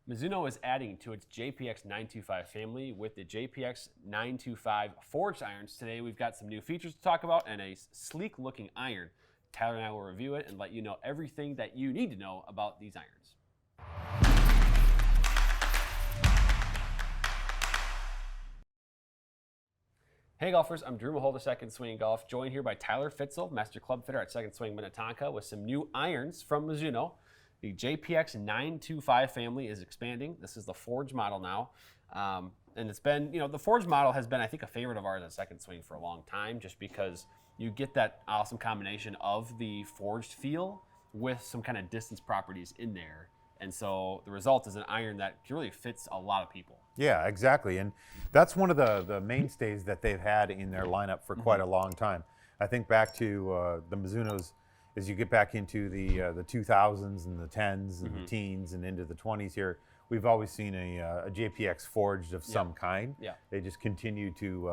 Mizuno is adding to its JPX 925 family with the JPX 925 forged irons. Today we've got some new features to talk about and a sleek looking iron. Tyler and I will review it and let you know everything that you need to know about these irons. Hey golfers, I'm Drew Mahowald of Second Swing Golf, joined here by Tyler Fitzel, Master Club Fitter at Second Swing Minnetonka, with some new irons from Mizuno. The JPX 925 family is expanding. This is the forged model now. And it's been, the forged model has been, I think, a favorite of ours at Second Swing for a long time, just because you get that awesome combination of the forged feel with some kind of distance properties in there. And so the result is an iron that really fits a lot of people. Yeah, exactly. And that's one of the mainstays that they've had in their lineup for quite a long time. I think back to the Mizunos, as you get back into the 2000s and the 10s and the teens and into the 20s here, we've always seen a JPX forged of some kind. Yeah. They just continue to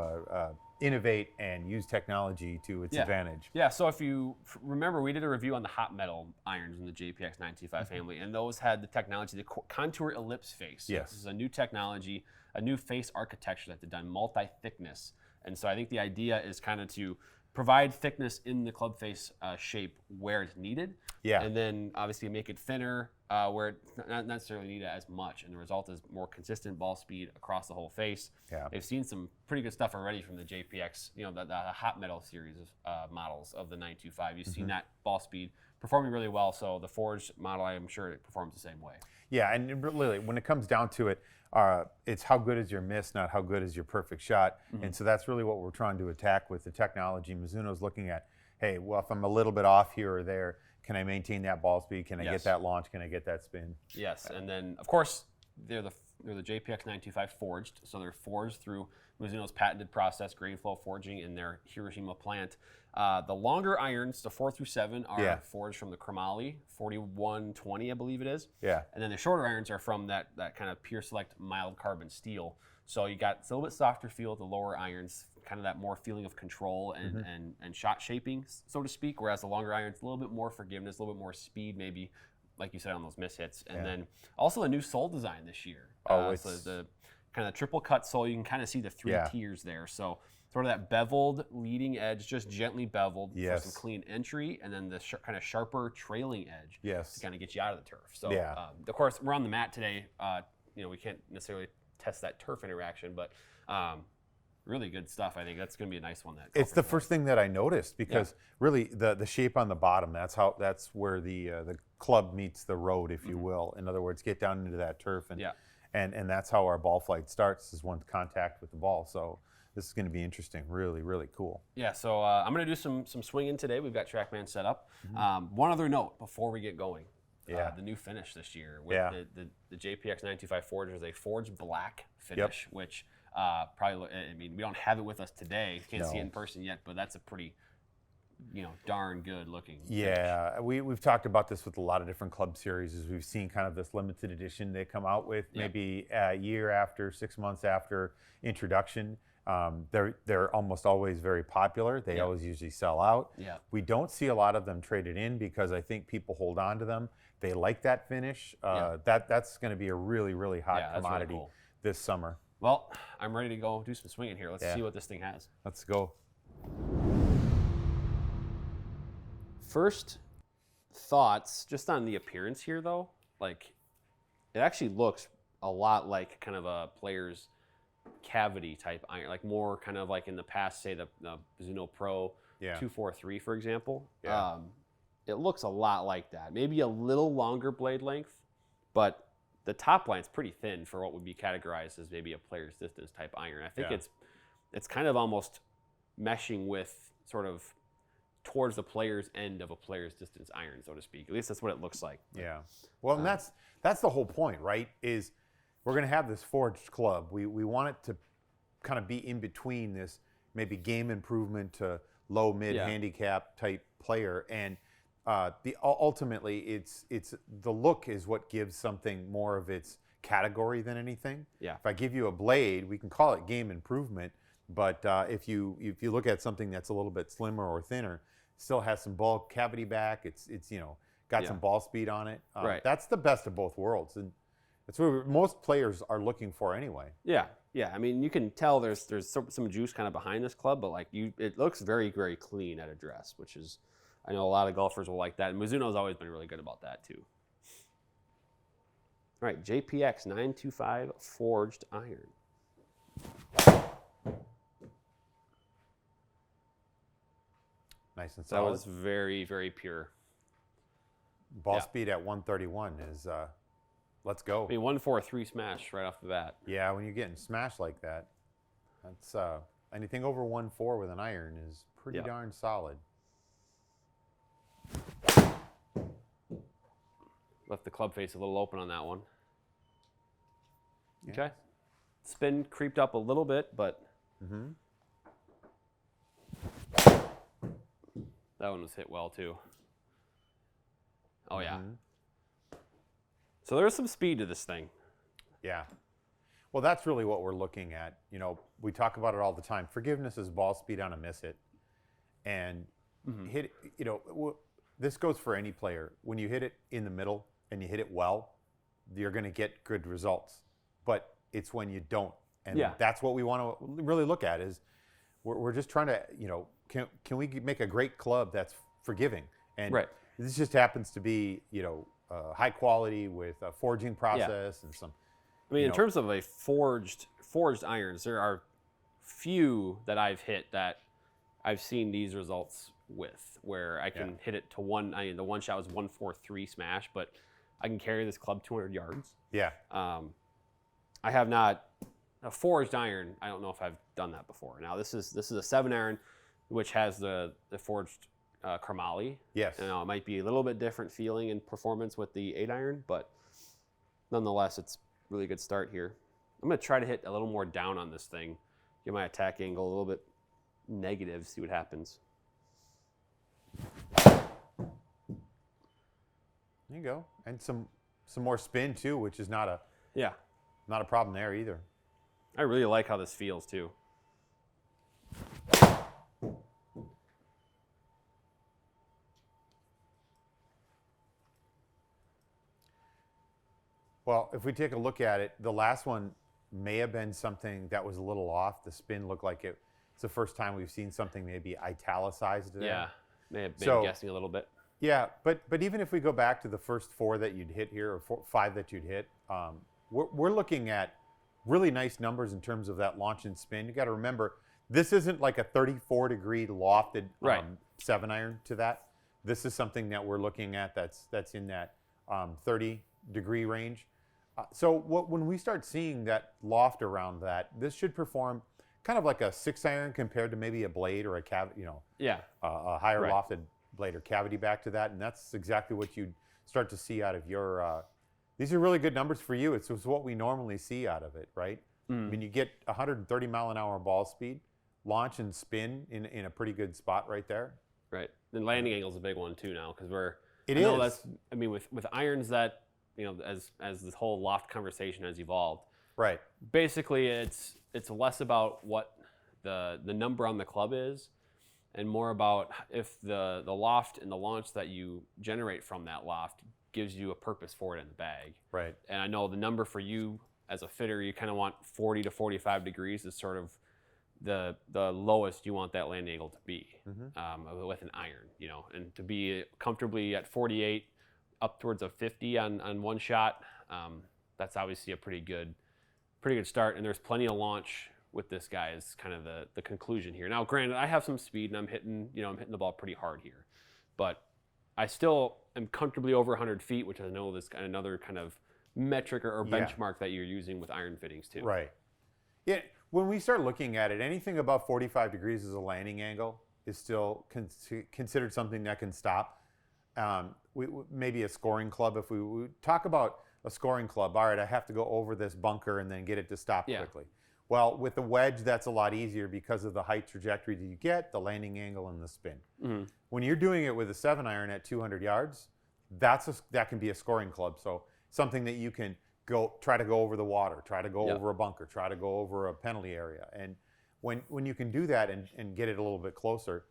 innovate and use technology to its advantage. Yeah, so if you remember, we did a review on the hot metal irons in the JPX 925 family, and those had the technology, the Contour Ellipse Face. Yes. This is a new technology, a new face architecture that they've done, multi-thickness. And so I think the idea is kind of to provide thickness in the club face shape where it's needed. Yeah. And then obviously make it thinner where it's not necessarily needed as much. And the result is more consistent ball speed across the whole face. Yeah. They've seen some pretty good stuff already from the JPX, the hot metal series of models of the 925. You've seen that ball speed performing really well. So the forged model, I am sure it performs the same way. Yeah, and really, when it comes down to it, it's how good is your miss, not how good is your perfect shot. And so that's really what we're trying to attack with the technology. Mizuno's looking at, hey, well, if I'm a little bit off here or there, can I maintain that ball speed? Can I get that launch? Can I get that spin? Yes, and then, of course, they're the JPX 925 forged, so they're forged through Mizuno's patented process, grain flow forging, in their Hiroshima plant. The longer irons, the 4 through 7, are forged from the Chromoly 4120, I believe it is. Yeah. And then the shorter irons are from that kind of Pure Select mild carbon steel. So you got a little bit softer feel with the lower irons, kind of that more feeling of control and shot shaping, so to speak, whereas the longer irons, a little bit more forgiveness, a little bit more speed, maybe, like you said, on those miss hits. And then also a new sole design this year. It's so the kind of triple cut sole, you can kind of see the three tiers there. So sort of that beveled leading edge, just gently beveled for some clean entry, and then the kind of sharper trailing edge to kind of get you out of the turf. So of course, we're on the mat today. We can't necessarily test that turf interaction, but really good stuff. I think that's going to be a nice one. It's the first thing that I noticed, because really the shape on the bottom, that's where the club meets the road, if you will. In other words, get down into that turf, and that's how our ball flight starts, is one contact with the ball. So this is going to be interesting. Really, really cool. Yeah, so I'm going to do some swinging today. We've got Trackman set up. One other note before we get going. The new finish this year with the JPX 925 Forge is a forged black finish, which probably, we don't have it with us today. Can't see it in person yet, but that's a pretty, darn good looking finish. We've talked about this with a lot of different club series. As we've seen kind of this limited edition they come out with, maybe a year after, 6 months after introduction. They're almost always very popular. They always usually sell out. We don't see a lot of them traded in because I think people hold on to them. They like that finish. That's going to be a really, really hot commodity this summer. Well, I'm ready to go do some swinging here. Let's see what this thing has. Let's go. First thoughts, just on the appearance here, though, like it actually looks a lot like kind of a player's cavity type iron, like more kind of like in the past, say the Mizuno Pro 243, for example. It looks a lot like that. Maybe a little longer blade length, but the top line's pretty thin for what would be categorized as maybe a player's distance type iron. I think it's kind of almost meshing with sort of towards the player's end of a player's distance iron, so to speak. At least that's what it looks like. Yeah. Well, and that's the whole point, right? Is we're going to have this forged club. We want it to kind of be in between this maybe game improvement to low mid handicap type player, and ultimately it's the look is what gives something more of its category than anything. If I give you a blade, we can call it game improvement, but if you look at something that's a little bit slimmer or thinner, still has some ball cavity back. It's got some ball speed on it. That's the best of both worlds. And That's what most players are looking for anyway. Yeah, yeah. I mean, you can tell there's some juice kind of behind this club, but like it looks very, very clean at address, which is, I know a lot of golfers will like that. And Mizuno's always been really good about that too. All right, JPX 925 forged iron. Nice and solid. That was very, very pure. Ball speed at 131 is, let's go. I mean, 143 smash right off the bat. Yeah, when you're getting smashed like that, that's anything over 1.4 with an iron is pretty darn solid. Left the club face a little open on that one. Yeah. Okay. Spin creeped up a little bit, but that one was hit well too. Oh yeah. So there's some speed to this thing. Yeah. Well, that's really what we're looking at. You know, we talk about it all the time. Forgiveness is ball speed on a miss hit. And hit, you know, this goes for any player. When you hit it in the middle and you hit it well, you're going to get good results. But it's when you don't. And that's what we want to really look at is we're just trying to, you know, can we make a great club that's forgiving? And this just happens to be, you know, high quality with a forging process and some. I mean, in terms of a forged irons, there are few that I've hit that I've seen these results with, where I can hit it to one. I mean, the one shot was 143 smash, but I can carry this club 200 yards. Yeah. I have not a forged iron. I don't know if I've done that before. Now this is a 7-iron, which has the forged chromoly. Yes. You know, it might be a little bit different feeling and performance with the 8-iron, but nonetheless, it's a really good start here. I'm going to try to hit a little more down on this thing, get my attack angle a little bit negative, see what happens. There you go. And some more spin too, which is not a problem there either. I really like how this feels too. Well, if we take a look at it, the last one may have been something that was a little off. The spin looked like it's the first time we've seen something maybe italicized there. Yeah, may have been guessing a little bit. Yeah, but even if we go back to the first 4 that you'd hit here, or 5 that you'd hit, we're looking at really nice numbers in terms of that launch and spin. You got to remember, this isn't like a 34-degree lofted 7-iron to that. This is something that we're looking at that's in that 30-degree range. So when we start seeing that loft around that, this should perform kind of like a 6-iron compared to maybe a blade or a cavity, you know, a higher lofted blade or cavity back to that, and that's exactly what you'd start to see out of your. These are really good numbers for you. It's what we normally see out of it, right? I mean, you get 130 mile an hour ball speed, launch and spin in a pretty good spot right there. Right, and landing angle is a big one too now because I mean, with irons that, you know, as this whole loft conversation has evolved. Right. Basically, it's less about what the number on the club is, and more about if the loft and the launch that you generate from that loft gives you a purpose for it in the bag. Right. And I know the number for you as a fitter, you kind of want 40 to 45 degrees is sort of the lowest you want that landing angle to be with an iron, you know, and to be comfortably at 48 up towards a 50 on one shot. That's obviously a pretty good start, and there's plenty of launch with this guy is kind of the conclusion here. Now, granted, I have some speed and I'm hitting the ball pretty hard here, but I still am comfortably over 100 feet, which I know is another kind of metric or benchmark that you're using with iron fittings too. Right. Yeah. When we start looking at it, anything above 45 degrees as a landing angle is still considered something that can stop. Maybe a scoring club. If we talk about a scoring club, all right, I have to go over this bunker and then get it to stop quickly. Well, with the wedge, that's a lot easier because of the height trajectory that you get, the landing angle, and the spin. When you're doing it with a 7-iron at 200 yards, that can be a scoring club. So something that you can try to go over the water, try to go over a bunker, try to go over a penalty area. And when you can do that and get it a little bit closer,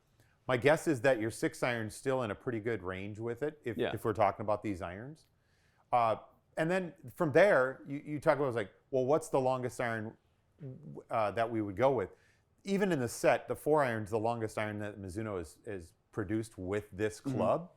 my guess is that your 6-iron's still in a pretty good range with it if we're talking about these irons. And then from there, you talk about, like, well, what's the longest iron that we would go with? Even in the set, the 4-iron's the longest iron that Mizuno is produced with this club.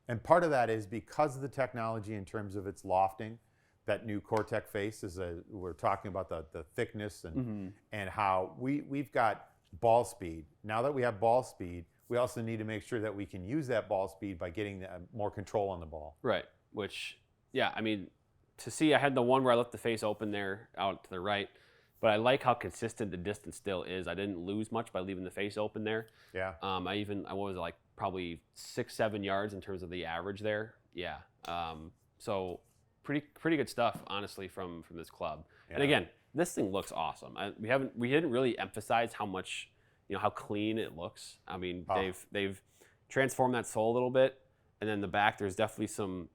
And part of that is because of the technology in terms of its lofting. That new Cortex face we're talking about the thickness and how we've got ball speed. Now that we have ball speed, we also need to make sure that we can use that ball speed by getting more control on the ball. Right. Which, yeah, I mean, to see, I had the one where I left the face open there out to the right, but I like how consistent the distance still is. I didn't lose much by leaving the face open there. Yeah. I was like probably 6-7 yards in terms of the average there. Yeah. So pretty good stuff, honestly, from this club. Yeah. And again, this thing looks awesome. We didn't really emphasize how much, how clean it looks. I mean, they've transformed that sole a little bit, and then the back, there's definitely some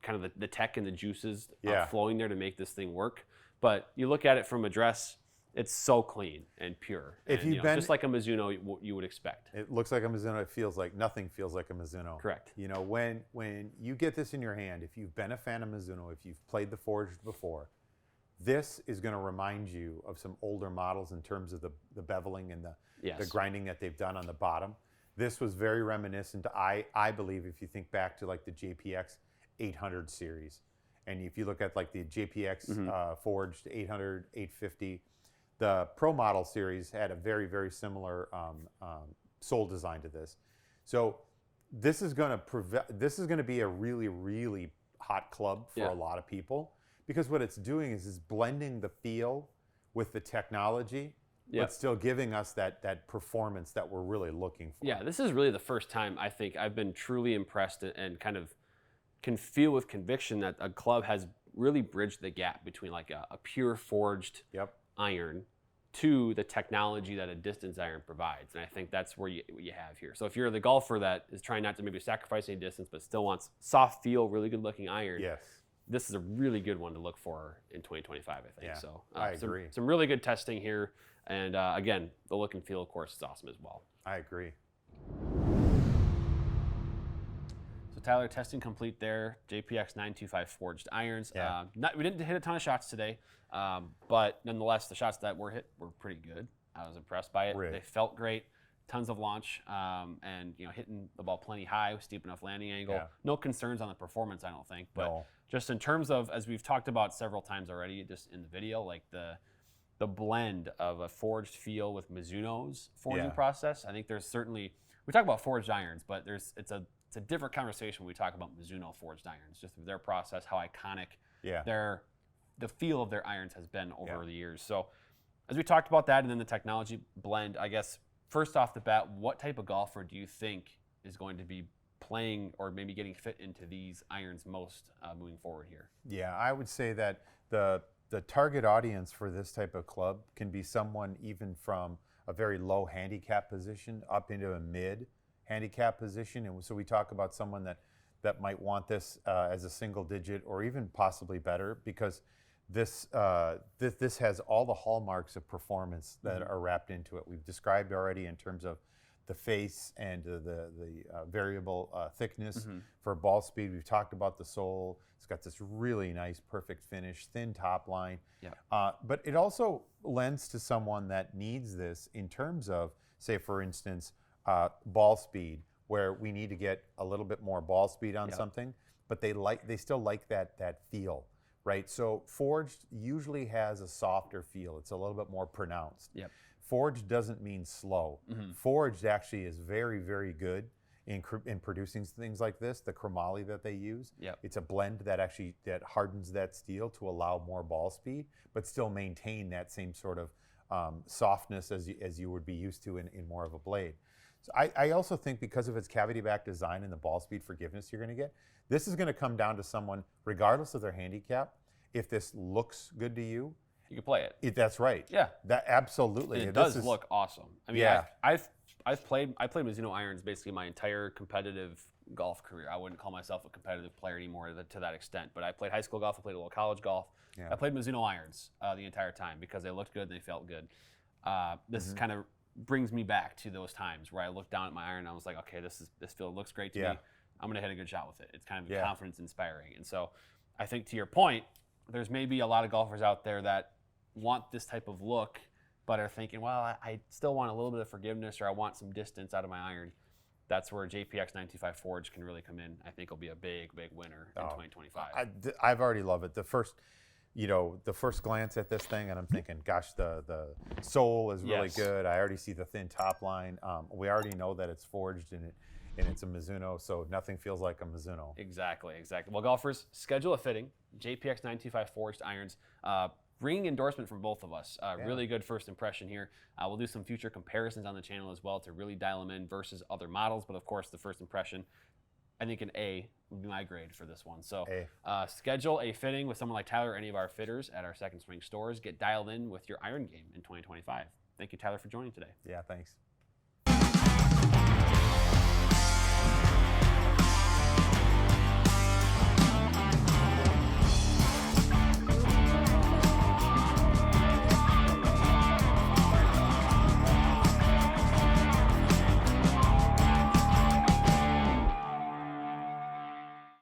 kind of the tech and the juices flowing there to make this thing work. But you look at it from address, it's so clean and pure. If and, you've been, just like a Mizuno, you would expect. It looks like a Mizuno. It feels like nothing feels like a Mizuno. Correct. When you get this in your hand, if you've been a fan of Mizuno, if you've played the forged before, this is going to remind you of some older models in terms of the beveling and the grinding that they've done on the bottom. This was very reminiscent. I believe, if you think back to like the JPX 800 series, and if you look at like the JPX forged 800, 850. The Pro Model series had a very, very similar sole design to this. So this is going to be a really, really hot club for a lot of people, because what it's doing is blending the feel with the technology, but still giving us that performance that we're really looking for. Yeah, this is really the first time I think I've been truly impressed and kind of can feel with conviction that a club has really bridged the gap between like a pure forged iron to the technology that a distance iron provides. And I think that's where you have here. So if you're the golfer that is trying not to maybe sacrifice any distance but still wants soft feel, really good looking iron, this is a really good one to look for in 2025, I think. Yeah, so I agree. Some really good testing here. And again, the look and feel, of course, is awesome as well. I agree. So Tyler, testing complete there. JPX 925 forged irons. Yeah. We didn't hit a ton of shots today, but nonetheless, the shots that were hit were pretty good. I was impressed by it. Really? They felt great. Tons of launch, and hitting the ball plenty high with steep enough landing angle. Yeah. No concerns on the performance, I don't think. But just in terms of, as we've talked about several times already, just in the video, like the blend of a forged feel with Mizuno's forging process. I think there's certainly, we talk about forged irons, but it's a different conversation when we talk about Mizuno forged irons, just their process, how iconic the feel of their irons has been over the years. So as we talked about that, and then the technology blend, I guess, first off the bat, what type of golfer do you think is going to be playing or maybe getting fit into these irons most moving forward here? Yeah, I would say that the target audience for this type of club can be someone even from a very low handicap position up into a mid handicap position. And so we talk about someone that might want this as a single digit or even possibly better, because this has all the hallmarks of performance that are wrapped into it. We've described already in terms of the face and the variable thickness for ball speed. We've talked about the sole. It's got this really nice, perfect finish, thin top line. But it also lends to someone that needs this in terms of, say, for instance, ball speed, where we need to get a little bit more ball speed on something, but they still like that feel. Right, so forged usually has a softer feel. It's a little bit more pronounced. Forged doesn't mean slow. Forged actually is very, very good in producing things like this. The chromoly that they use, it's a blend that hardens that steel to allow more ball speed, but still maintain that same sort of softness as you would be used to in more of a blade. So I also think because of its cavity back design and the ball speed forgiveness you're going to get, this is going to come down to someone, regardless of their handicap. If this looks good to you, you can play it. That's right. Yeah, that absolutely. It does look awesome. I mean, I played Mizuno irons basically my entire competitive golf career. I wouldn't call myself a competitive player anymore to that extent, but I played high school golf. I played a little college golf. I played Mizuno irons the entire time because they looked good and they felt good. This kind of brings me back to those times where I looked down at my iron and I was like, okay, this looks great to me. I'm gonna hit a good shot with it. It's kind of confidence inspiring, and so I think to your point, there's maybe a lot of golfers out there that want this type of look, but are thinking, well, I still want a little bit of forgiveness, or I want some distance out of my iron. That's where JPX 925 Forged can really come in. I think it'll be a big, big winner in 2025. I've already loved it. The first glance at this thing, and I'm thinking, gosh, the sole is really good. I already see the thin top line. We already know that it's forged and it's a Mizuno, so nothing feels like a Mizuno. Exactly. Well, golfers, schedule a fitting. JPX 925 Forged irons. Ringing endorsement from both of us. Really good first impression here. We'll do some future comparisons on the channel as well to really dial them in versus other models. But of course, the first impression, I think an A would be my grade for this one. So schedule a fitting with someone like Tyler or any of our fitters at our Second Swing stores. Get dialed in with your iron game in 2025. Thank you, Tyler, for joining today. Yeah, thanks.